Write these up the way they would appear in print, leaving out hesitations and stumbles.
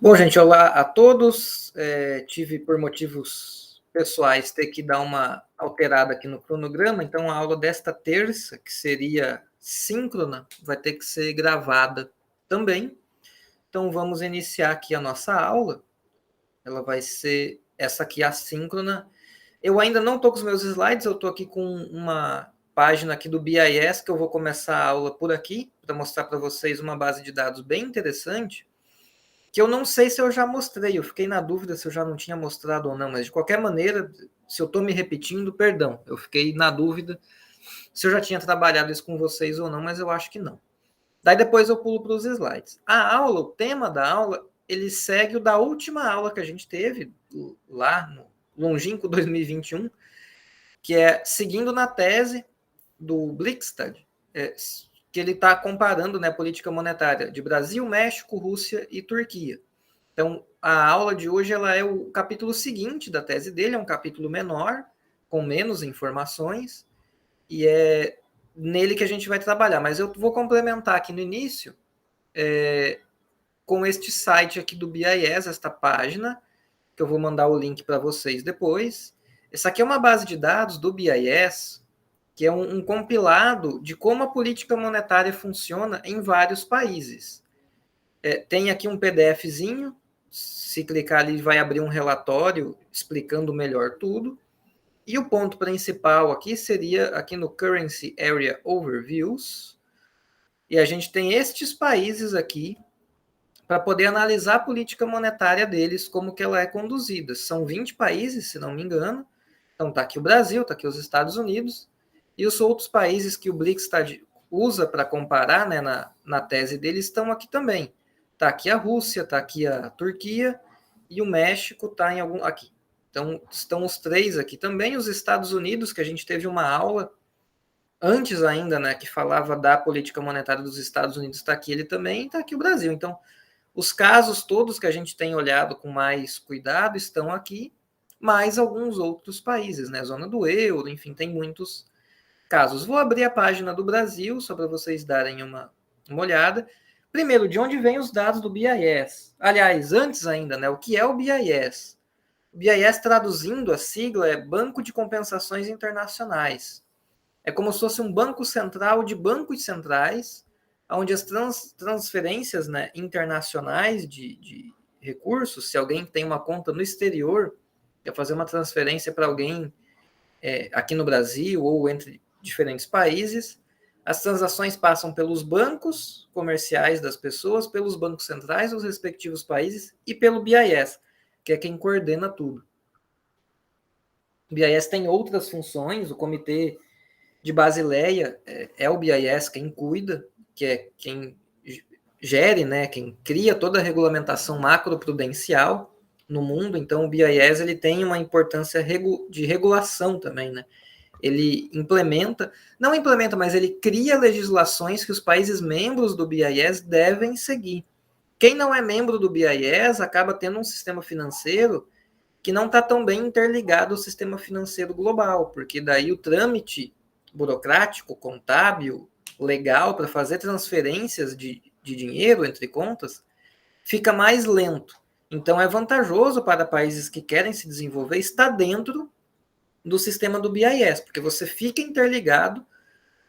Bom, gente, olá a todos. Tive, por motivos pessoais, ter que dar uma alterada aqui no cronograma, então a aula desta terça, que seria síncrona, vai ter que ser gravada também. Então vamos iniciar aqui a nossa aula. Ela vai ser essa aqui, assíncrona. Eu ainda não estou com os meus slides, eu estou aqui com uma página aqui do BIS, que eu vou começar a aula por aqui, para mostrar para vocês uma base de dados bem interessante, que eu não sei se eu já mostrei, eu fiquei na dúvida se eu já não tinha mostrado ou não, mas de qualquer maneira, se eu estou me repetindo, perdão, eu fiquei na dúvida se eu já tinha trabalhado isso com vocês ou não, mas eu acho que não. Daí depois eu pulo para os slides. A aula, o tema da aula, ele segue o da última aula que a gente teve, lá no longínquo 2021, que é seguindo na tese do Blikstad, que ele está comparando, né, a política monetária de Brasil, México, Rússia e Turquia. Então, a aula de hoje ela é o capítulo seguinte da tese dele, é um capítulo menor, com menos informações, e é nele que a gente vai trabalhar. Mas eu vou complementar aqui no início com este site aqui do BIS, esta página, que eu vou mandar o link para vocês depois. Essa aqui é uma base de dados do BIS, que é um compilado de como a política monetária funciona em vários países. Tem aqui um PDFzinho, se clicar ali vai abrir um relatório explicando melhor tudo. E o ponto principal aqui seria aqui no Currency Area Overviews. E a gente tem estes países aqui para poder analisar a política monetária deles, como que ela é conduzida. São 20 países, se não me engano. Então está aqui o Brasil, está aqui os Estados Unidos. E os outros países que o Blikstad usa para comparar, né, na tese dele estão aqui também. Está aqui a Rússia, está aqui a Turquia e o México está em algum aqui. Então estão os três aqui também. Os Estados Unidos, que a gente teve uma aula antes ainda, né, que falava da política monetária dos Estados Unidos, está aqui ele também, está aqui o Brasil. Então os casos todos que a gente tem olhado com mais cuidado estão aqui, mais alguns outros países, né, zona do euro, enfim, tem muitos casos. Vou abrir a página do Brasil, só para vocês darem uma olhada. Primeiro, de onde vêm os dados do BIS? Aliás, antes ainda, né, o que é o BIS? O BIS, traduzindo a sigla, é Banco de Compensações Internacionais. É como se fosse um banco central de bancos centrais, onde as transferências, né, internacionais de recursos, se alguém tem uma conta no exterior, quer fazer uma transferência para alguém aqui no Brasil ou entre diferentes países, as transações passam pelos bancos comerciais das pessoas, pelos bancos centrais dos respectivos países e pelo BIS, que é quem coordena tudo. O BIS tem outras funções, o Comitê de Basileia é o BIS quem cuida, que é quem gere, né, quem cria toda a regulamentação macroprudencial no mundo. Então o BIS ele tem uma importância de regulação também, né? Ele não implementa, mas ele cria legislações que os países membros do BIS devem seguir. Quem não é membro do BIS acaba tendo um sistema financeiro que não está tão bem interligado ao sistema financeiro global, porque daí o trâmite burocrático, contábil, legal para fazer transferências de dinheiro entre contas fica mais lento. Então é vantajoso para países que querem se desenvolver estar dentro do sistema do BIS, porque você fica interligado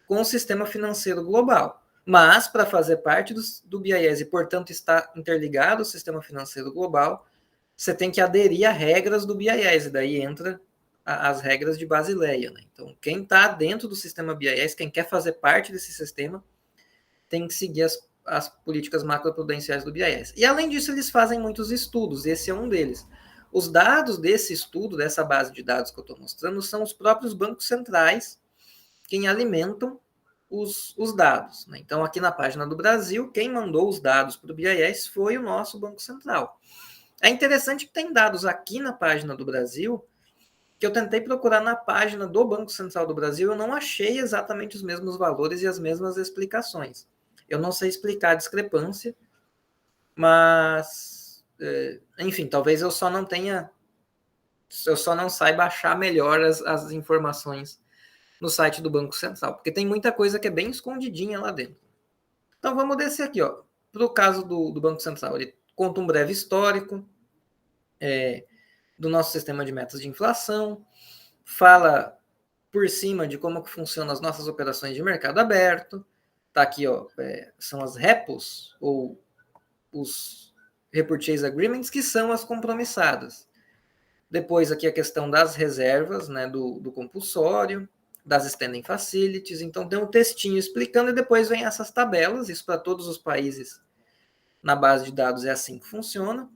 com o sistema financeiro global. Mas, para fazer parte do BIS e, portanto, estar interligado ao sistema financeiro global, você tem que aderir a regras do BIS, e daí entra as regras de Basileia. Né? Então, quem está dentro do sistema BIS, quem quer fazer parte desse sistema, tem que seguir as políticas macroprudenciais do BIS. E, além disso, eles fazem muitos estudos, esse é um deles. Os dados desse estudo, dessa base de dados que eu estou mostrando, são os próprios bancos centrais quem alimentam os dados. Né? Então, aqui na página do Brasil, quem mandou os dados para o BIS foi o nosso Banco Central. É interessante que tem dados aqui na página do Brasil que eu tentei procurar na página do Banco Central do Brasil, eu não achei exatamente os mesmos valores e as mesmas explicações. Eu não sei explicar a discrepância, mas, enfim, talvez eu só não saiba achar melhor as informações no site do Banco Central, porque tem muita coisa que é bem escondidinha lá dentro. Então vamos descer aqui, ó. Para o caso do Banco Central, ele conta um breve histórico do nosso sistema de metas de inflação, fala por cima de como que funcionam as nossas operações de mercado aberto. Tá aqui, ó, são as repos, ou os repurchase agreements, que são as compromissadas. Depois aqui a questão das reservas, né, do compulsório, das standing facilities. Então tem um textinho explicando e depois vem essas tabelas. Isso para todos os países na base de dados é assim que funciona.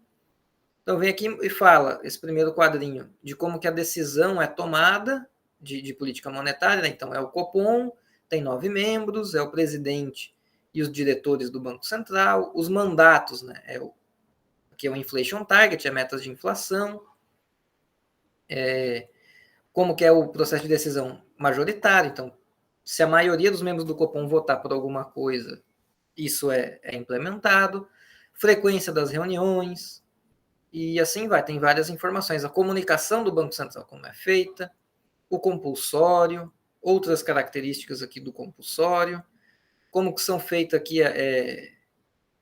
Então vem aqui e fala, esse primeiro quadrinho, de como que a decisão é tomada de política monetária, né? Então é o Copom, tem 9 membros, é o presidente e os diretores do Banco Central, os mandatos, né? Aqui é o Inflation Target, é metas de inflação, como que é o processo de decisão majoritário. Então, se a maioria dos membros do Copom votar por alguma coisa, isso é implementado, frequência das reuniões, e assim vai, tem várias informações. A comunicação do Banco Central, como é feita, o compulsório, outras características aqui do compulsório, como que são feitas aqui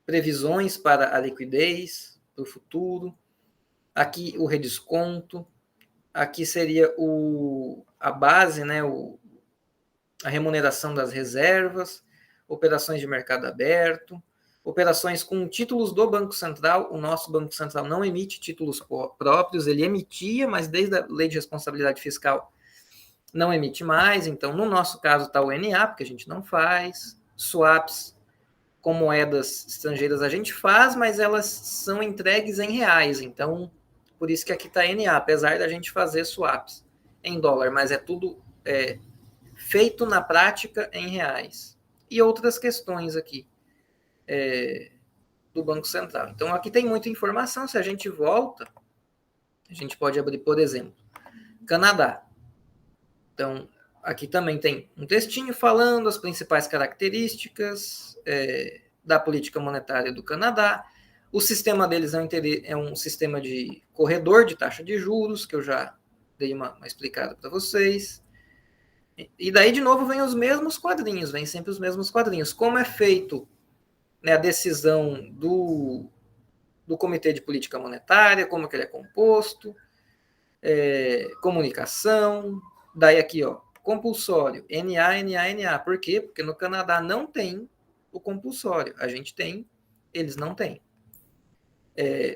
previsões para a liquidez, para o futuro, aqui o redesconto, aqui seria a base, né, a remuneração das reservas, operações de mercado aberto, operações com títulos do Banco Central. O nosso Banco Central não emite títulos próprios, ele emitia, mas desde a Lei de Responsabilidade Fiscal não emite mais. Então, no nosso caso, está o NA, porque a gente não faz. Swaps com moedas estrangeiras a gente faz, mas elas são entregues em reais. Então, por isso que aqui está NA, apesar da gente fazer swaps em dólar, mas é tudo feito na prática em reais. E outras questões aqui do Banco Central. Então, aqui tem muita informação. Se a gente volta, a gente pode abrir, por exemplo, Canadá. Então, aqui também tem um textinho falando as principais características da política monetária do Canadá. O sistema deles é um sistema de corredor de taxa de juros, que eu já dei uma explicada para vocês. E daí, de novo, vem os mesmos quadrinhos, vem sempre os mesmos quadrinhos. Como é feito, né, a decisão do Comitê de Política Monetária, como que ele é composto, comunicação, daí aqui, ó, compulsório, NA, NA, NA. Por quê? Porque no Canadá não tem o compulsório. A gente tem, eles não têm.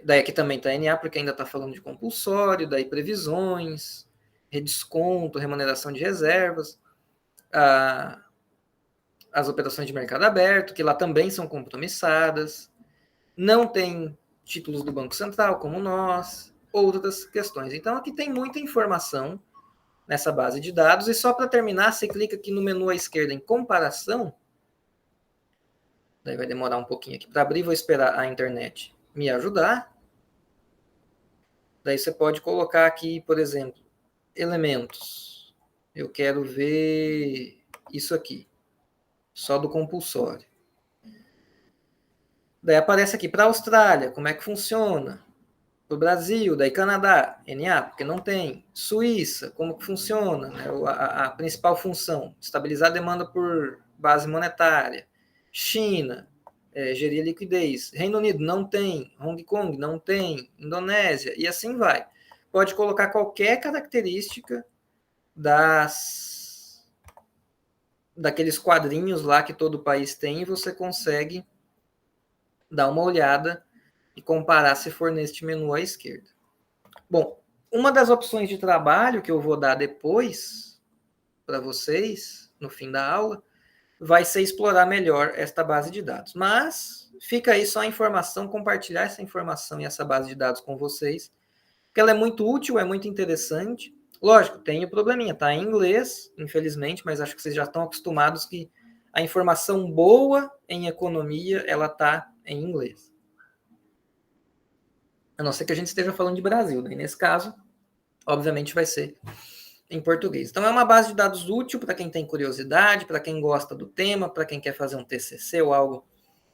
Daí aqui também está NA, porque ainda está falando de compulsório, daí previsões, redesconto, remuneração de reservas, as operações de mercado aberto, que lá também são compromissadas, não tem títulos do Banco Central, como nós, outras questões. Então aqui tem muita informação nessa base de dados, e só para terminar, você clica aqui no menu à esquerda em comparação, daí vai demorar um pouquinho aqui para abrir, vou esperar a internet me ajudar. Daí você pode colocar aqui, por exemplo, elementos. Eu quero ver isso aqui, só do compulsório. Daí aparece aqui para a Austrália, como é que funciona. Para o Brasil, daí Canadá, NA, porque não tem. Suíça, como que funciona, né? A principal função, estabilizar a demanda por base monetária. China, gerir liquidez. Reino Unido, não tem. Hong Kong, não tem. Indonésia, e assim vai. Pode colocar qualquer característica daqueles quadrinhos lá que todo país tem, e você consegue dar uma olhada e comparar se for neste menu à esquerda. Bom, uma das opções de trabalho que eu vou dar depois para vocês, no fim da aula, vai ser explorar melhor esta base de dados. Mas fica aí só a informação, compartilhar essa informação e essa base de dados com vocês, porque ela é muito útil, é muito interessante. Lógico, tem o probleminha, tá em inglês, infelizmente, mas acho que vocês já estão acostumados que a informação boa em economia, ela tá em inglês. A não ser que a gente esteja falando de Brasil, daí nesse caso, obviamente vai ser em português. Então é uma base de dados útil para quem tem curiosidade, para quem gosta do tema, para quem quer fazer um TCC ou algo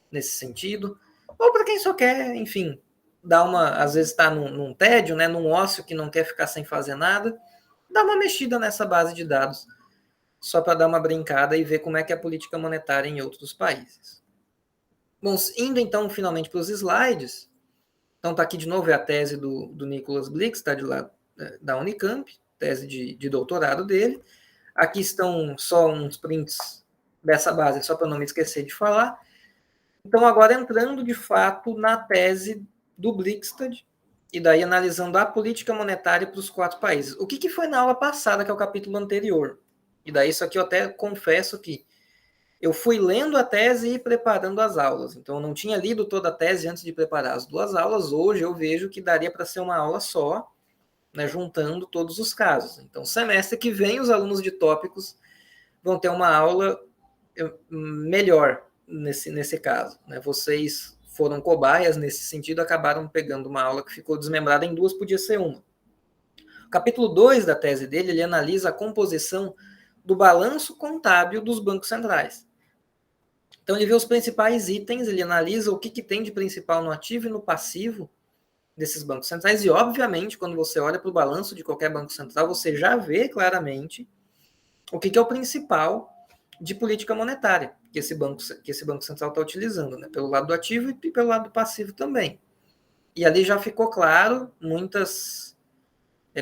nesse sentido, ou para quem só quer, enfim, dar às vezes está num tédio, né, num ócio que não quer ficar sem fazer nada, dá uma mexida nessa base de dados, só para dar uma brincada e ver como é que é a política monetária em outros países. Bom, indo então finalmente para os slides, Então está aqui de novo, é a tese do Nicholas Blix, está de lá da Unicamp, tese de doutorado dele. Aqui estão só uns prints dessa base, só para não me esquecer de falar. Então, agora entrando de fato na tese do Blixstad, e daí analisando a política monetária para os 4 países. O que foi na aula passada, que é o capítulo anterior? E daí isso aqui eu até confesso que eu fui lendo a tese e preparando as aulas. Então, eu não tinha lido toda a tese antes de preparar as 2 aulas. Hoje eu vejo que daria para ser uma aula só, né, juntando todos os casos. Então, semestre que vem, os alunos de tópicos vão ter uma aula melhor nesse caso. Né? Vocês foram cobaias nesse sentido, acabaram pegando uma aula que ficou desmembrada em 2, podia ser uma. O capítulo 2 da tese dele, ele analisa a composição do balanço contábil dos bancos centrais. Então, ele vê os principais itens, ele analisa o que tem de principal no ativo e no passivo desses bancos centrais, e, obviamente, quando você olha para o balanço de qualquer banco central, você já vê claramente o que é o principal de política monetária que esse Banco Central está utilizando, né? Pelo lado do ativo e pelo lado do passivo também. E ali já ficou claro muitas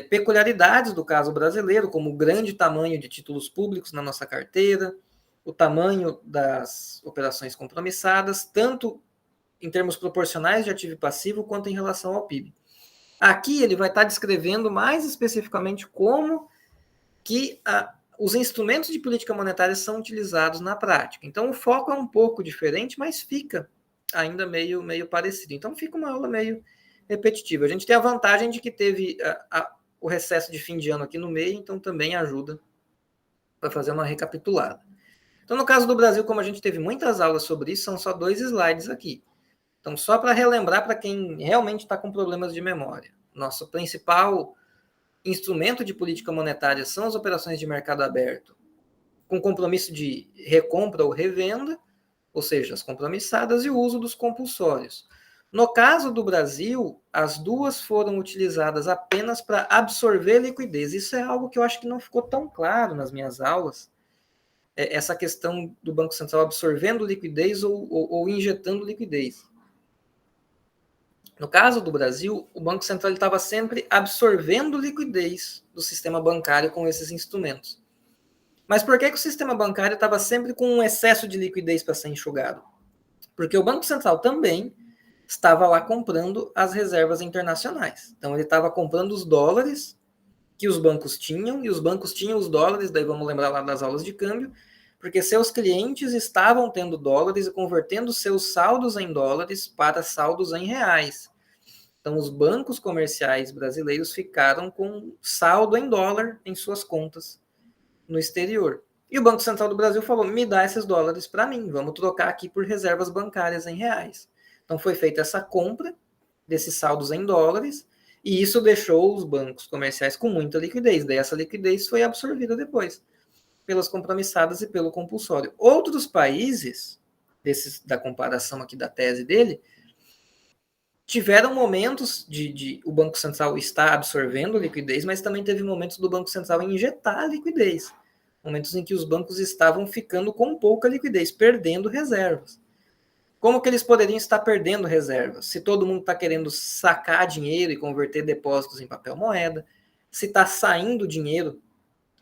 peculiaridades do caso brasileiro, como o grande tamanho de títulos públicos na nossa carteira, o tamanho das operações compromissadas, tanto em termos proporcionais de ativo e passivo, quanto em relação ao PIB. Aqui ele vai estar descrevendo mais especificamente como que os instrumentos de política monetária são utilizados na prática. Então, o foco é um pouco diferente, mas fica ainda meio parecido. Então, fica uma aula meio repetitiva. A gente tem a vantagem de que teve o recesso de fim de ano aqui no meio, então também ajuda para fazer uma recapitulada. Então, no caso do Brasil, como a gente teve muitas aulas sobre isso, são só 2 slides aqui. Então, só para relembrar para quem realmente está com problemas de memória. Nosso principal instrumento de política monetária são as operações de mercado aberto, com compromisso de recompra ou revenda, ou seja, as compromissadas, e o uso dos compulsórios. No caso do Brasil, as 2 foram utilizadas apenas para absorver liquidez. Isso é algo que eu acho que não ficou tão claro nas minhas aulas, essa questão do Banco Central absorvendo liquidez ou injetando liquidez. No caso do Brasil, o Banco Central estava sempre absorvendo liquidez do sistema bancário com esses instrumentos. Mas por que o sistema bancário estava sempre com um excesso de liquidez para ser enxugado? Porque o Banco Central também estava lá comprando as reservas internacionais. Então ele estava comprando os dólares que os bancos tinham, e os bancos tinham os dólares, daí vamos lembrar lá das aulas de câmbio, porque seus clientes estavam tendo dólares e convertendo seus saldos em dólares para saldos em reais. Então, os bancos comerciais brasileiros ficaram com saldo em dólar em suas contas no exterior. E o Banco Central do Brasil falou, me dá esses dólares para mim, vamos trocar aqui por reservas bancárias em reais. Então, foi feita essa compra desses saldos em dólares, e isso deixou os bancos comerciais com muita liquidez. Daí essa liquidez foi absorvida depois pelas compromissadas e pelo compulsório. Outros países, da comparação aqui da tese dele, tiveram momentos de o Banco Central estar absorvendo liquidez, mas também teve momentos do Banco Central injetar liquidez. Momentos em que os bancos estavam ficando com pouca liquidez, perdendo reservas. Como que eles poderiam estar perdendo reservas? Se todo mundo está querendo sacar dinheiro e converter depósitos em papel moeda, se está saindo dinheiro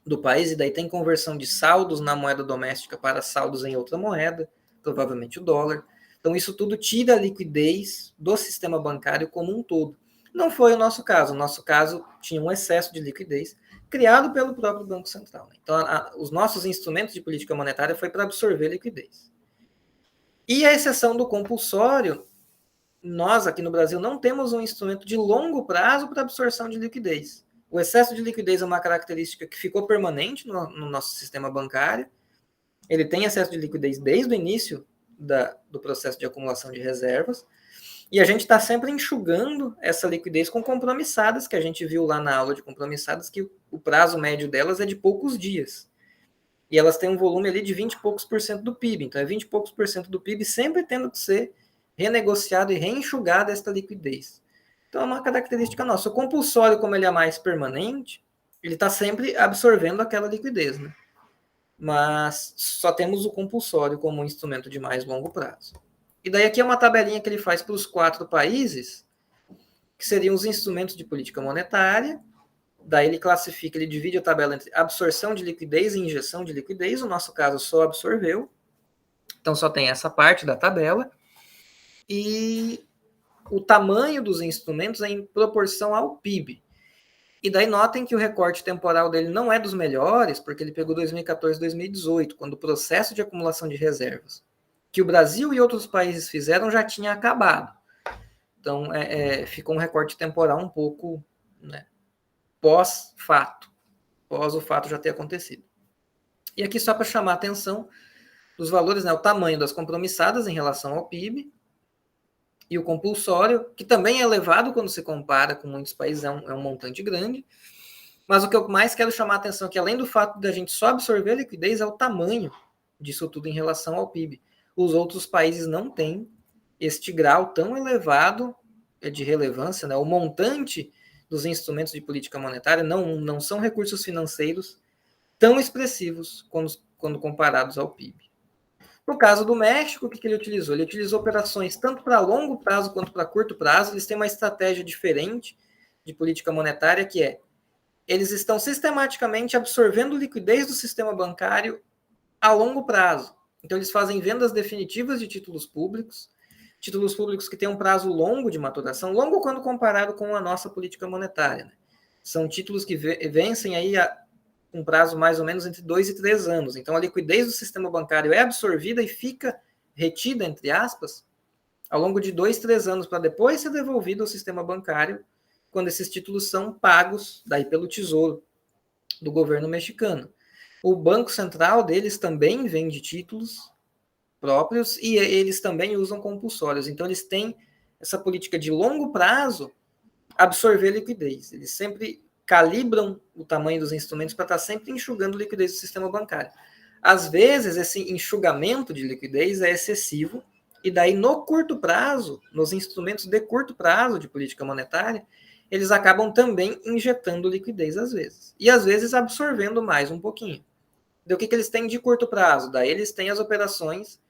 do país e daí tem conversão de saldos na moeda doméstica para saldos em outra moeda, provavelmente o dólar. Então isso tudo tira a liquidez do sistema bancário como um todo. Não foi o nosso caso. O nosso caso tinha um excesso de liquidez criado pelo próprio Banco Central. Então os nossos instrumentos de política monetária foi para absorver liquidez. E a exceção do compulsório, nós aqui no Brasil não temos um instrumento de longo prazo para absorção de liquidez. O excesso de liquidez é uma característica que ficou permanente no nosso sistema bancário. Ele tem excesso de liquidez desde o início do processo de acumulação de reservas. E a gente está sempre enxugando essa liquidez com compromissadas, que a gente viu lá na aula de compromissadas, que o prazo médio delas é de poucos dias. E elas têm um volume ali de 20 e poucos por cento do PIB. Então, é 20 e poucos por cento do PIB sempre tendo que ser renegociado e reenxugada esta liquidez. Então, é uma característica nossa. O compulsório, como ele é mais permanente, ele está sempre absorvendo aquela liquidez, né? Mas só temos o compulsório como um instrumento de mais longo prazo. E daí aqui é uma tabelinha que ele faz para os 4 países, que seriam os instrumentos de política monetária. Daí ele classifica, ele divide a tabela entre absorção de liquidez e injeção de liquidez. No nosso caso, só absorveu. Então, só tem essa parte da tabela. E o tamanho dos instrumentos é em proporção ao PIB. E daí notem que o recorte temporal dele não é dos melhores, porque ele pegou 2014 e 2018, quando o processo de acumulação de reservas que o Brasil e outros países fizeram já tinha acabado. Então, ficou um recorte temporal um pouco, né, pós-fato, pós o fato já ter acontecido. E aqui só para chamar a atenção dos valores, né, o tamanho das compromissadas em relação ao PIB, e o compulsório, que também é elevado quando se compara com muitos países, é um montante grande. Mas o que eu mais quero chamar a atenção aqui, além do fato de a gente só absorver a liquidez, é o tamanho disso tudo em relação ao PIB. Os outros países não têm este grau tão elevado de relevância, né? O montante dos instrumentos de política monetária não são recursos financeiros tão expressivos quando comparados ao PIB. No caso do México, o que ele utilizou? Ele utilizou operações tanto para longo prazo quanto para curto prazo. Eles têm uma estratégia diferente de política monetária, que é eles estão sistematicamente absorvendo liquidez do sistema bancário a longo prazo. Então, eles fazem vendas definitivas de títulos públicos que têm um prazo longo de maturação, longo quando comparado com a nossa política monetária, né? São títulos que vencem aí um prazo mais ou menos entre 2 e 3 anos. Então, a liquidez do sistema bancário é absorvida e fica retida, entre aspas, ao longo de 2, 3 anos, para depois ser devolvida ao sistema bancário, quando esses títulos são pagos daí pelo Tesouro do governo mexicano. O Banco Central deles também vende títulos próprios e eles também usam compulsórios. Então, eles têm essa política de longo prazo absorver liquidez. Eles sempre calibram o tamanho dos instrumentos para estar sempre enxugando liquidez do sistema bancário. Às vezes, esse enxugamento de liquidez é excessivo, e daí, no curto prazo, nos instrumentos de curto prazo de política monetária, eles acabam também injetando liquidez às vezes. E às vezes absorvendo mais um pouquinho. Do que eles têm de curto prazo? Daí eles têm as operações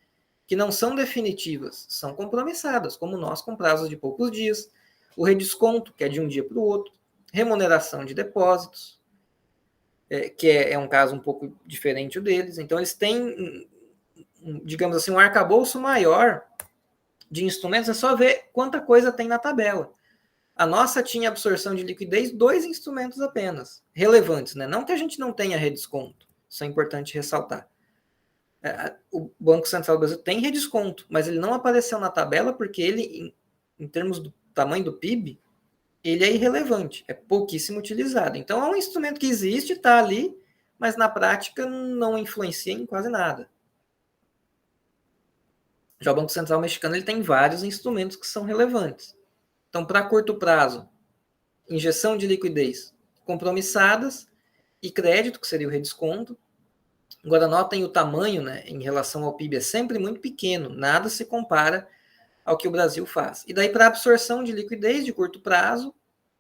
que não são definitivas, são compromissadas, como nós com prazos de poucos dias, o redesconto, que é de um dia para o outro, remuneração de depósitos, que é um caso um pouco diferente deles. Então, eles têm, digamos assim, um arcabouço maior de instrumentos. É só ver quanta coisa tem na tabela. A nossa tinha absorção de liquidez, 2 instrumentos apenas, relevantes, né? Não que a gente não tenha redesconto, isso é importante ressaltar. O Banco Central do Brasil tem redesconto, mas ele não apareceu na tabela porque ele, em termos do tamanho do PIB, ele é irrelevante, é pouquíssimo utilizado. Então, é um instrumento que existe, está ali, mas na prática não influencia em quase nada. Já o Banco Central mexicano ele tem vários instrumentos que são relevantes. Então, para curto prazo, injeção de liquidez compromissadas e crédito, que seria o redesconto. Agora, notem o tamanho, né, em relação ao PIB, é sempre muito pequeno, nada se compara ao que o Brasil faz. E daí, para absorção de liquidez de curto prazo,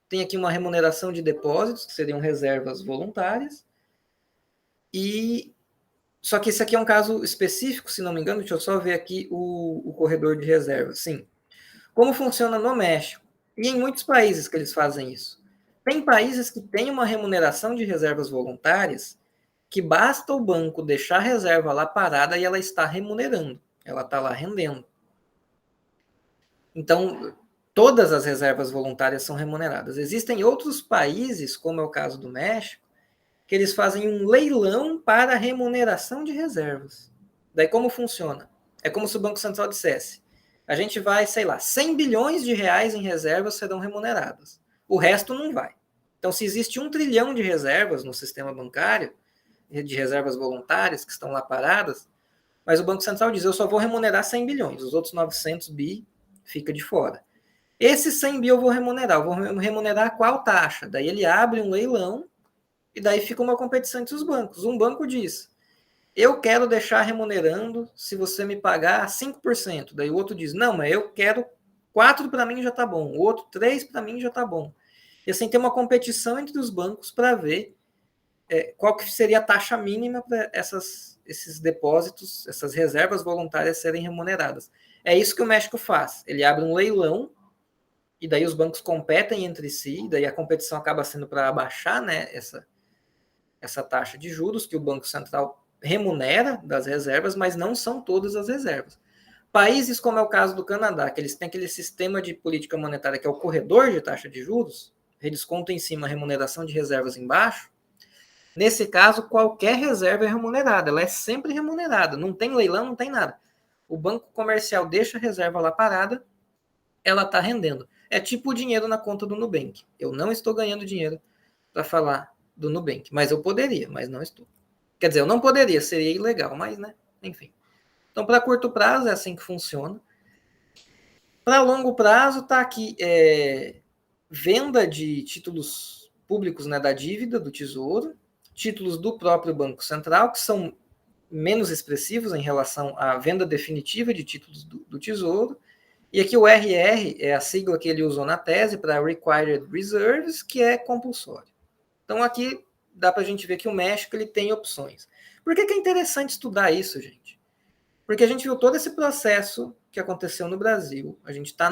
tem aqui uma remuneração de depósitos, que seriam reservas voluntárias. E só que esse aqui é um caso específico, se não me engano, deixa eu só ver aqui o corredor de reservas. Sim. Como funciona no México? E em muitos países que eles fazem isso. Tem países que têm uma remuneração de reservas voluntárias que basta o banco deixar a reserva lá parada e ela está remunerando. Ela está lá rendendo. Então, todas as reservas voluntárias são remuneradas. Existem outros países, como é o caso do México, que eles fazem um leilão para remuneração de reservas. Daí como funciona? É como se o Banco Central dissesse, a gente vai, sei lá, 100 bilhões de reais em reservas serão remuneradas. O resto não vai. Então, se existe 1 trilhão de reservas no sistema bancário, de reservas voluntárias que estão lá paradas, mas o Banco Central diz, eu só vou remunerar 100 bilhões, os outros 900 bi fica de fora. Esses 100 bi eu vou remunerar qual taxa? Daí ele abre um leilão e daí fica uma competição entre os bancos. Um banco diz, eu quero deixar remunerando se você me pagar 5%. Daí o outro diz, não, mas eu quero 4 para mim já está bom, o outro 3 para mim já está bom. E assim tem uma competição entre os bancos para ver qual que seria a taxa mínima para esses depósitos, essas reservas voluntárias serem remuneradas. É isso que o México faz. Ele abre um leilão e daí os bancos competem entre si, e daí a competição acaba sendo para abaixar, né, essa taxa de juros que o Banco Central remunera das reservas, mas não são todas as reservas. Países como é o caso do Canadá, que eles têm aquele sistema de política monetária que é o corredor de taxa de juros, redesconto em cima, remuneração de reservas embaixo. Nesse caso, qualquer reserva é remunerada, ela é sempre remunerada, não tem leilão, não tem nada. O banco comercial deixa a reserva lá parada, ela está rendendo. É tipo o dinheiro na conta do Nubank. Eu não estou ganhando dinheiro para falar do Nubank, mas eu poderia, mas não estou. Quer dizer, eu não poderia, seria ilegal, mas, né, enfim. Então, para curto prazo, é assim que funciona. Para longo prazo, está aqui venda de títulos públicos, né, da dívida do Tesouro, títulos do próprio Banco Central, que são menos expressivos em relação à venda definitiva de títulos do Tesouro. E aqui o RR é a sigla que ele usou na tese para Required Reserves, que é compulsório. Então aqui dá para a gente ver que o México ele tem opções. Por que é interessante estudar isso, gente? Porque a gente viu todo esse processo que aconteceu no Brasil. A gente está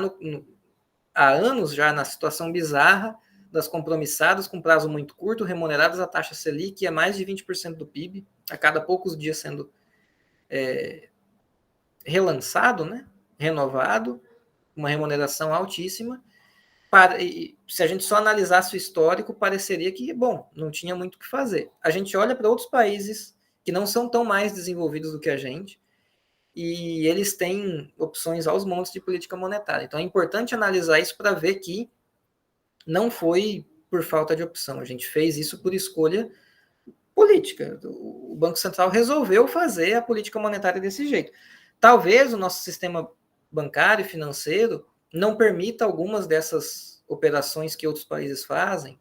há anos já na situação bizarra das compromissadas com prazo muito curto, remuneradas a taxa Selic, que é mais de 20% do PIB, a cada poucos dias sendo relançado, né? Renovado, uma remuneração altíssima. Se a gente só analisasse o histórico, pareceria que, bom, não tinha muito o que fazer. A gente olha para outros países que não são tão mais desenvolvidos do que a gente, e eles têm opções aos montes de política monetária. Então é importante analisar isso para ver que não foi por falta de opção. A gente fez isso por escolha política. O Banco Central resolveu fazer a política monetária desse jeito. Talvez o nosso sistema bancário e financeiro não permita algumas dessas operações que outros países fazem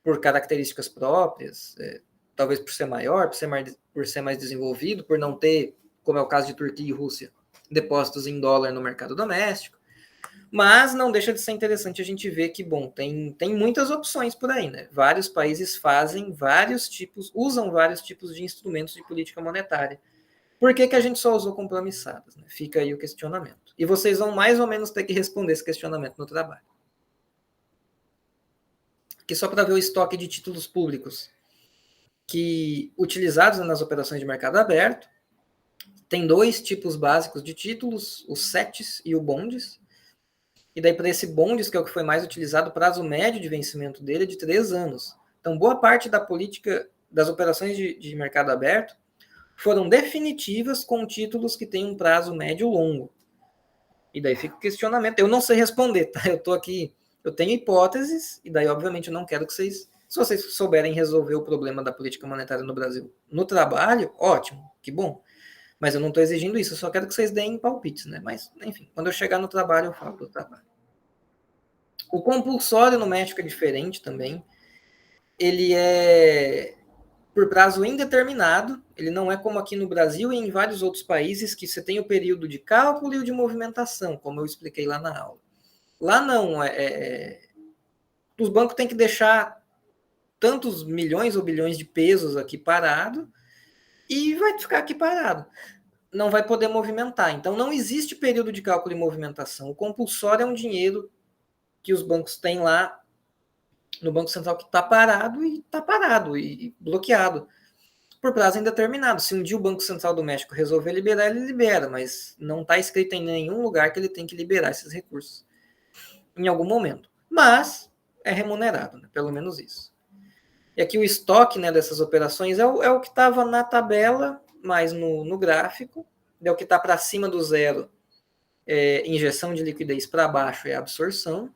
por características próprias, talvez por ser maior, por ser mais desenvolvido, por não ter, como é o caso de Turquia e Rússia, depósitos em dólar no mercado doméstico. Mas não deixa de ser interessante a gente ver que, bom, tem muitas opções por aí, né? Vários países usam vários tipos de instrumentos de política monetária. Por que a gente só usou compromissadas? Né? Fica aí o questionamento. E vocês vão mais ou menos ter que responder esse questionamento no trabalho. Aqui só para ver o estoque de títulos públicos que utilizados nas operações de mercado aberto. Tem dois tipos básicos de títulos, os CETs e o bondes. E daí, para esse bondes, que é o que foi mais utilizado, o prazo médio de vencimento dele é de 3 anos. Então, boa parte da política das operações de mercado aberto foram definitivas com títulos que têm um prazo médio longo. E daí fica o questionamento. Eu não sei responder, tá? Eu estou aqui, eu tenho hipóteses, e daí, obviamente, eu não quero que vocês, se vocês souberem resolver o problema da política monetária no Brasil no trabalho, ótimo, que bom. Mas eu não estou exigindo isso, eu só quero que vocês deem palpites, né? Mas, enfim, quando eu chegar no trabalho, eu falo do trabalho. O compulsório no México é diferente também. Ele é por prazo indeterminado. Ele não é como aqui no Brasil e em vários outros países que você tem o período de cálculo e o de movimentação, como eu expliquei lá na aula. Lá não. Os bancos têm que deixar tantos milhões ou bilhões de pesos aqui parado e vai ficar aqui parado. Não vai poder movimentar. Então, não existe período de cálculo e movimentação. O compulsório é um dinheiro que os bancos têm lá no Banco Central que está parado e bloqueado por prazo indeterminado. Se um dia o Banco Central do México resolver liberar, ele libera, mas não está escrito em nenhum lugar que ele tem que liberar esses recursos em algum momento. Mas é remunerado, né? Pelo menos isso. E aqui o estoque, né, dessas operações é o que estava na tabela, mas no gráfico. É o que está para cima do zero, injeção de liquidez, para baixo é absorção.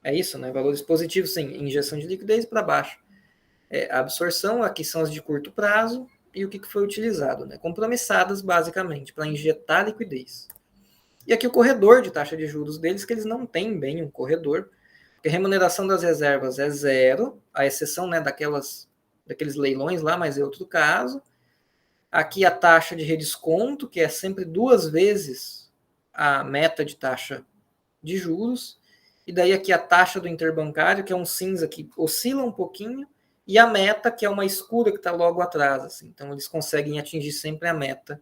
É isso, né? Valores positivos, sim, injeção de liquidez, para baixo a absorção, aqui são as de curto prazo, e o que foi utilizado, né? Compromissadas, basicamente, para injetar liquidez. E aqui o corredor de taxa de juros deles, que eles não têm bem um corredor, porque a remuneração das reservas é zero, a exceção, né, daqueles leilões lá, mas é outro caso. Aqui a taxa de redesconto, que é sempre 2 vezes a meta de taxa de juros. E daí aqui a taxa do interbancário, que é um cinza que oscila um pouquinho, e a meta, que é uma escura que está logo atrás. Assim. Então, eles conseguem atingir sempre a meta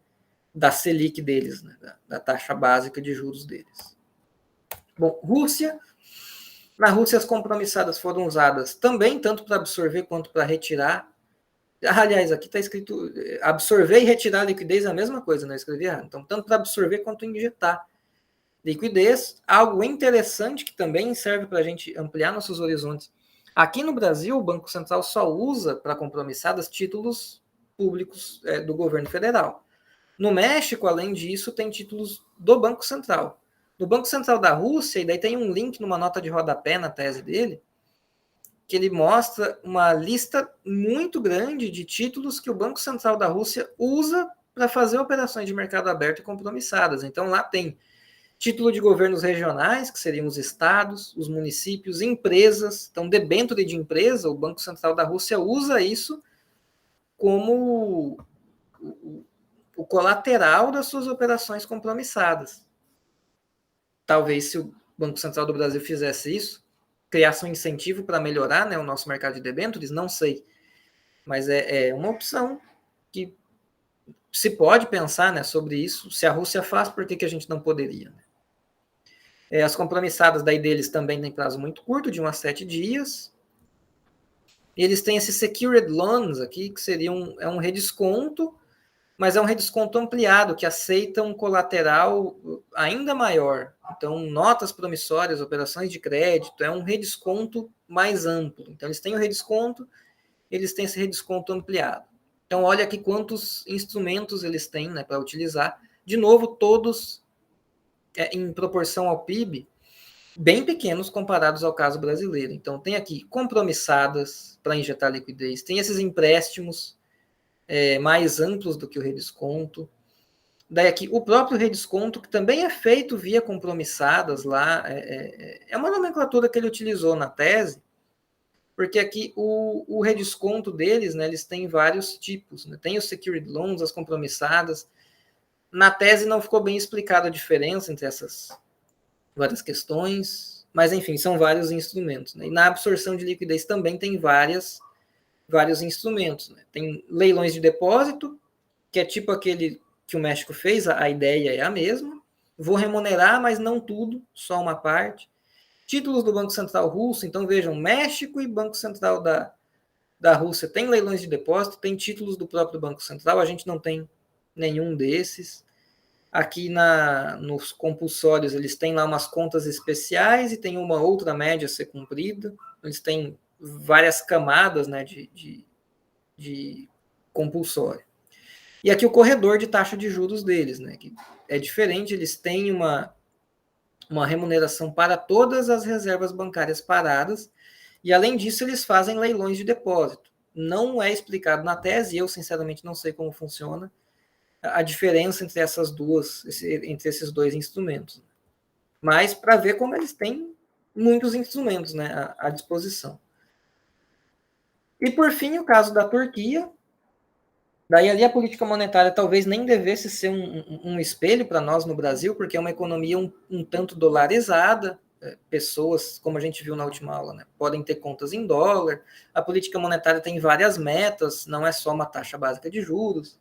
da Selic deles, né? da taxa básica de juros deles. Bom, Rússia. Na Rússia, as compromissadas foram usadas também, tanto para absorver quanto para retirar. Aliás, aqui está escrito absorver e retirar liquidez é a mesma coisa, não escrevi errado. Então, tanto para absorver quanto injetar liquidez. Algo interessante que também serve para a gente ampliar nossos horizontes. Aqui no Brasil, o Banco Central só usa para compromissadas títulos públicos do governo federal. No México, além disso, tem títulos do Banco Central. No Banco Central da Rússia, e daí tem um link numa nota de rodapé na tese dele, que ele mostra uma lista muito grande de títulos que o Banco Central da Rússia usa para fazer operações de mercado aberto e compromissadas. Então lá tem título de governos regionais, que seriam os estados, os municípios, empresas. Então, debênture de empresa, o Banco Central da Rússia usa isso como o colateral das suas operações compromissadas. Talvez, se o Banco Central do Brasil fizesse isso, criasse um incentivo para melhorar, né, o nosso mercado de debêntures, não sei. Mas é uma opção que se pode pensar, né, sobre isso. Se a Rússia faz, por que a gente não poderia? Né? As compromissadas daí deles também têm prazo muito curto, de 1 a 7 dias. E eles têm esses secured loans aqui, que seria um redesconto, mas é um redesconto ampliado, que aceita um colateral ainda maior. Então, notas promissórias, operações de crédito, é um redesconto mais amplo. Então, eles têm o redesconto, eles têm esse redesconto ampliado. Então, olha aqui quantos instrumentos eles têm, né, para utilizar. De novo, todos em proporção ao PIB, bem pequenos comparados ao caso brasileiro. Então, tem aqui compromissadas para injetar liquidez, tem esses empréstimos mais amplos do que o redesconto. Daí aqui, o próprio redesconto, que também é feito via compromissadas lá, é uma nomenclatura que ele utilizou na tese, porque aqui o redesconto deles, né, eles têm vários tipos, né? Tem os secured loans, as compromissadas. Na tese não ficou bem explicada a diferença entre essas várias questões, mas enfim, são vários instrumentos. Né? E na absorção de liquidez também tem vários instrumentos. Né? Tem leilões de depósito, que é tipo aquele que o México fez, a ideia é a mesma. Vou remunerar, mas não tudo, só uma parte. Títulos do Banco Central Russo, então vejam, México e Banco Central da Rússia tem leilões de depósito, tem títulos do próprio Banco Central, a gente não tem nenhum desses. Aqui nos compulsórios, eles têm lá umas contas especiais e tem uma outra média a ser cumprida. Eles têm várias camadas, né, de compulsório. E aqui o corredor de taxa de juros deles, né, que é diferente, eles têm uma remuneração para todas as reservas bancárias paradas, e além disso eles fazem leilões de depósito. Não é explicado na tese, eu sinceramente não sei como funciona a diferença entre entre esses dois instrumentos. Mas para ver como eles têm muitos instrumentos, né, à disposição. E por fim, o caso da Turquia. Daí ali a política monetária talvez nem devesse ser um espelho para nós no Brasil, porque é uma economia um tanto dolarizada. Pessoas, como a gente viu na última aula, né, podem ter contas em dólar. A política monetária tem várias metas, não é só uma taxa básica de juros.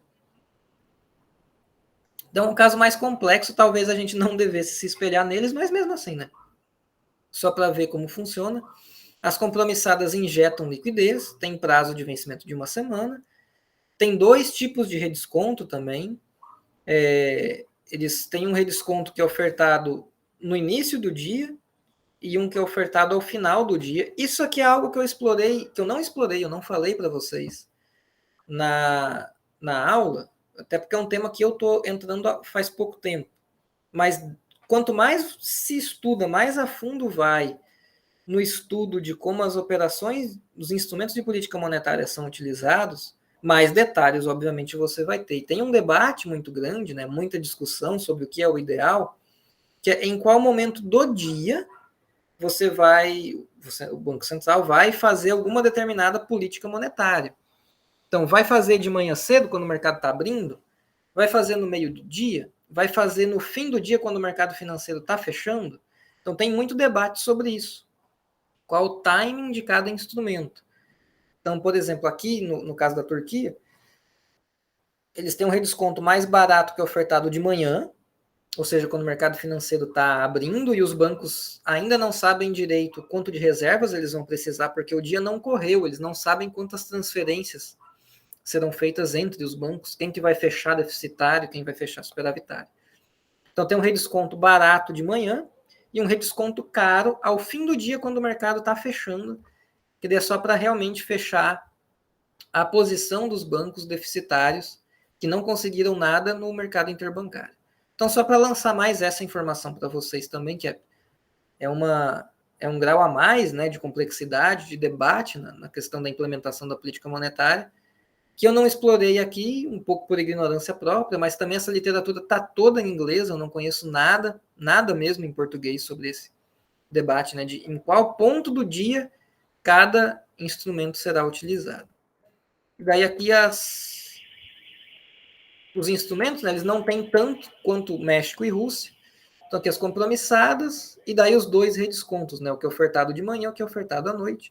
Então, um caso mais complexo, talvez a gente não devesse se espelhar neles, mas mesmo assim, né? Só para ver como funciona. As compromissadas injetam liquidez, tem prazo de vencimento de 1 semana. Tem 2 tipos de redesconto também. Eles têm um redesconto que é ofertado no início do dia e um que é ofertado ao final do dia. Isso aqui é algo que eu explorei, que eu não falei para vocês na aula, até porque é um tema que eu estou entrando faz pouco tempo. Mas quanto mais se estuda, mais a fundo vai no estudo de como as operações, os instrumentos de política monetária são utilizados, mais detalhes, obviamente, você vai ter. E tem um debate muito grande, né, muita discussão sobre o que é o ideal, que é em qual momento do dia o Banco Central vai fazer alguma determinada política monetária. Então, vai fazer de manhã cedo, quando o mercado está abrindo? Vai fazer no meio do dia? Vai fazer no fim do dia, quando o mercado financeiro está fechando? Então, tem muito debate sobre isso. Qual o timing de cada instrumento? Então, por exemplo, aqui no caso da Turquia, eles têm um redesconto mais barato que é ofertado de manhã, ou seja, quando o mercado financeiro está abrindo e os bancos ainda não sabem direito quanto de reservas eles vão precisar, porque o dia não correu, eles não sabem quantas transferências serão feitas entre os bancos, quem que vai fechar deficitário, quem vai fechar superavitário. Então tem um redesconto barato de manhã e um redesconto caro ao fim do dia, quando o mercado está fechando, que é só para realmente fechar a posição dos bancos deficitários que não conseguiram nada no mercado interbancário. Então, só para lançar mais essa informação para vocês também, que é um grau a mais, né, de complexidade, de debate na questão da implementação da política monetária, que eu não explorei aqui, um pouco por ignorância própria, mas também essa literatura está toda em inglês, eu não conheço nada, nada mesmo em português sobre esse debate, né, de em qual ponto do dia cada instrumento será utilizado. E daí aqui os instrumentos, né, eles não têm tanto quanto México e Rússia. Então aqui as compromissadas e daí os dois redescontos, né, o que é ofertado de manhã, o que é ofertado à noite.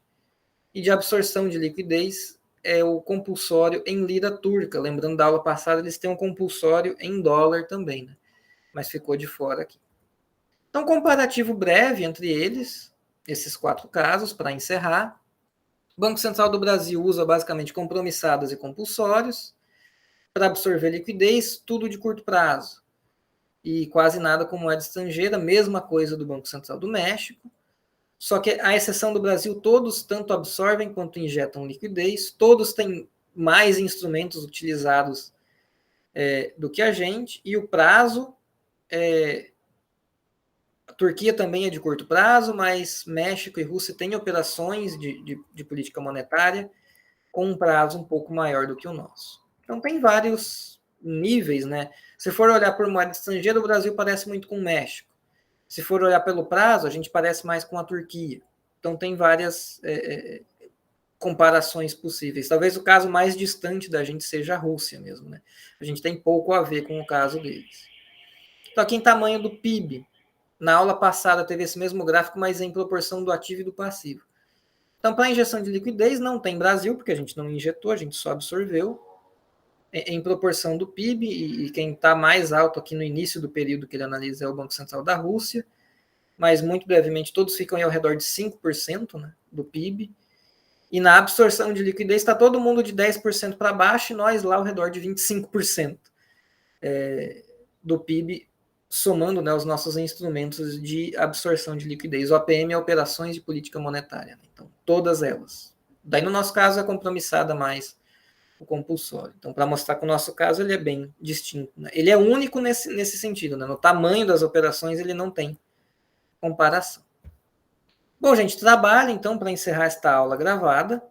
E de absorção de liquidez é o compulsório em lira turca. Lembrando da aula passada, eles têm um compulsório em dólar também, né, mas ficou de fora aqui. Então, comparativo breve entre eles, esses 4 casos, para encerrar. O Banco Central do Brasil usa basicamente compromissadas e compulsórios para absorver liquidez, tudo de curto prazo. E quase nada com moeda estrangeira, mesma coisa do Banco Central do México. Só que, à exceção do Brasil, todos tanto absorvem quanto injetam liquidez, todos têm mais instrumentos utilizados do que a gente, e o prazo, a Turquia também é de curto prazo, mas México e Rússia têm operações de política monetária com um prazo um pouco maior do que o nosso. Então tem vários níveis, né? Se for olhar por moeda estrangeira, o Brasil parece muito com o México. Se for olhar pelo prazo, a gente parece mais com a Turquia. Então tem várias comparações possíveis. Talvez o caso mais distante da gente seja a Rússia mesmo, né? A gente tem pouco a ver com o caso deles. Então aqui em tamanho do PIB, na aula passada teve esse mesmo gráfico, mas em proporção do ativo e do passivo. Então, para a injeção de liquidez, não tem Brasil, porque a gente não injetou, a gente só absorveu, em proporção do PIB, e quem está mais alto aqui no início do período que ele analisa é o Banco Central da Rússia, mas muito brevemente todos ficam ao redor de 5%, né, do PIB, e na absorção de liquidez está todo mundo de 10% para baixo e nós lá ao redor de 25% do PIB, somando, né, os nossos instrumentos de absorção de liquidez. O APM é Operações de Política Monetária. Né? Então, todas elas. Daí, no nosso caso, é compromissada mais o compulsório. Então, para mostrar que o nosso caso ele é bem distinto. Né? Ele é único nesse sentido. Né? No tamanho das operações, ele não tem comparação. Bom, gente, trabalho, então, para encerrar esta aula gravada.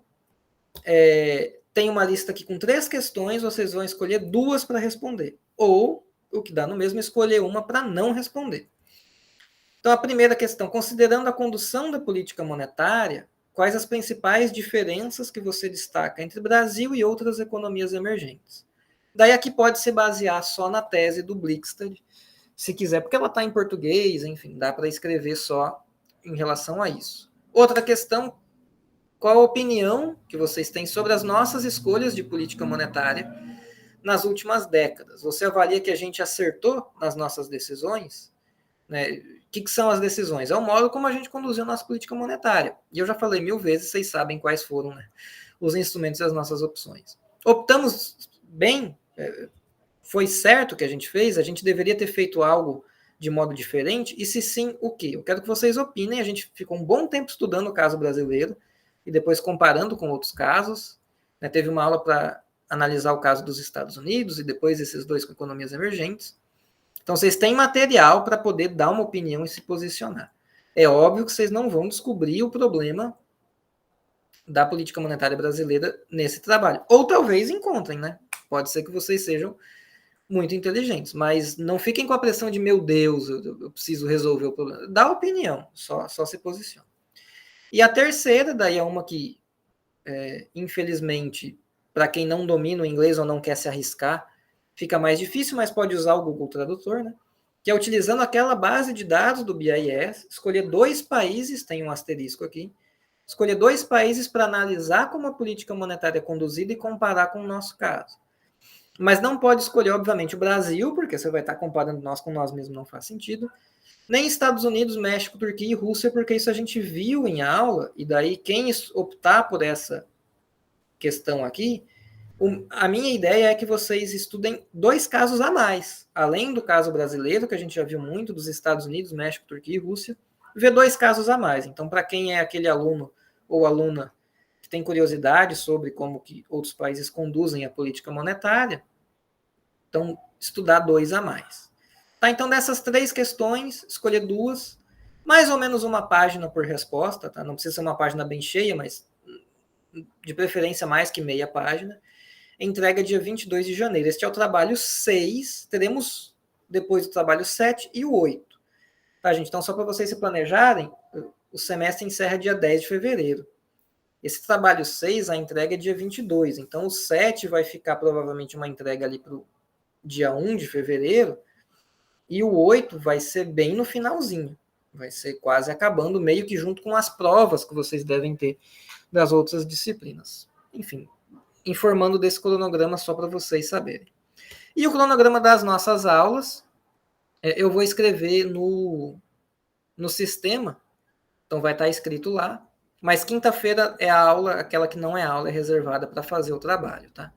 Tem uma lista aqui com 3 questões, vocês vão escolher 2 para responder. Ou o que dá no mesmo, escolher uma para não responder. Então, a primeira questão, considerando a condução da política monetária, quais as principais diferenças que você destaca entre Brasil e outras economias emergentes? Daí aqui pode se basear só na tese do Blixted, se quiser, porque ela está em português, enfim, dá para escrever só em relação a isso. Outra questão, qual a opinião que vocês têm sobre as nossas escolhas de política monetária nas últimas décadas? Você avalia que a gente acertou nas nossas decisões? Né? O que são as decisões? É o modo como a gente conduziu a nossa política monetária. E eu já falei 1000 vezes, vocês sabem quais foram, né, os instrumentos e as nossas opções. Optamos bem? Foi certo o que a gente fez? A gente deveria ter feito algo de modo diferente? E se sim, o quê? Eu quero que vocês opinem. A gente ficou um bom tempo estudando o caso brasileiro e depois comparando com outros casos. Né? Teve uma aula para analisar o caso dos Estados Unidos e depois esses 2 com economias emergentes. Então, vocês têm material para poder dar uma opinião e se posicionar. É óbvio que vocês não vão descobrir o problema da política monetária brasileira nesse trabalho. Ou talvez encontrem, né? Pode ser que vocês sejam muito inteligentes, mas não fiquem com a pressão de, meu Deus, eu preciso resolver o problema. Dá opinião, só se posiciona. E a terceira, daí é uma que, infelizmente, para quem não domina o inglês ou não quer se arriscar, fica mais difícil, mas pode usar o Google Tradutor, né? Que é utilizando aquela base de dados do BIS, escolher 2 países, tem um asterisco aqui, escolher 2 países para analisar como a política monetária é conduzida e comparar com o nosso caso. Mas não pode escolher, obviamente, o Brasil, porque você vai estar comparando nós com nós mesmos, não faz sentido. Nem Estados Unidos, México, Turquia e Rússia, porque isso a gente viu em aula, e daí quem optar por essa questão aqui, a minha ideia é que vocês estudem 2 casos a mais, além do caso brasileiro, que a gente já viu muito, dos Estados Unidos, México, Turquia e Rússia, ver 2 casos a mais. Então, para quem é aquele aluno ou aluna que tem curiosidade sobre como que outros países conduzem a política monetária, então, estudar 2 a mais. Tá, então, dessas 3 questões, escolher 2, mais ou menos uma página por resposta, tá? Não precisa ser uma página bem cheia, mas de preferência mais que meia página. Entrega dia 22 de janeiro. Este é o trabalho 6, teremos depois o trabalho 7 e o 8. Tá, gente? Então, só para vocês se planejarem, o semestre encerra dia 10 de fevereiro. Esse trabalho 6, a entrega é dia 22. Então, o 7 vai ficar provavelmente uma entrega ali para o dia 1 de fevereiro, e o 8 vai ser bem no finalzinho. Vai ser quase acabando, meio que junto com as provas que vocês devem ter das outras disciplinas. Enfim, informando desse cronograma só para vocês saberem. E o cronograma das nossas aulas, eu vou escrever no sistema, então vai estar escrito lá, mas quinta-feira é a aula, aquela que não é aula, é reservada para fazer o trabalho, tá?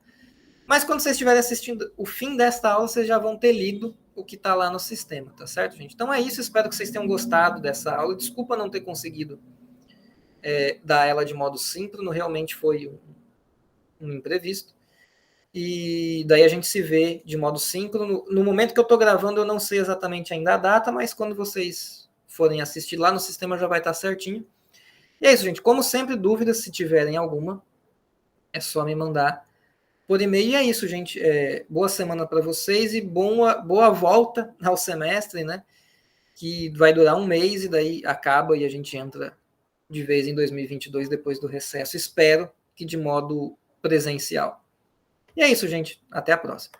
Mas quando vocês estiverem assistindo o fim desta aula, vocês já vão ter lido o que está lá no sistema, tá certo, gente? Então é isso, espero que vocês tenham gostado dessa aula. Desculpa não ter conseguido dar ela de modo síncrono, realmente foi um imprevisto. E daí a gente se vê de modo síncrono. No momento que eu estou gravando, eu não sei exatamente ainda a data, mas quando vocês forem assistir lá no sistema já vai estar certinho. E é isso, gente. Como sempre, dúvidas, se tiverem alguma, é só me mandar por e-mail. E é isso, gente. Boa semana para vocês e boa volta ao semestre, né? Que vai durar um mês e daí acaba e a gente entra de vez em 2022 depois do recesso. Espero que de modo presencial. E é isso, gente. Até a próxima.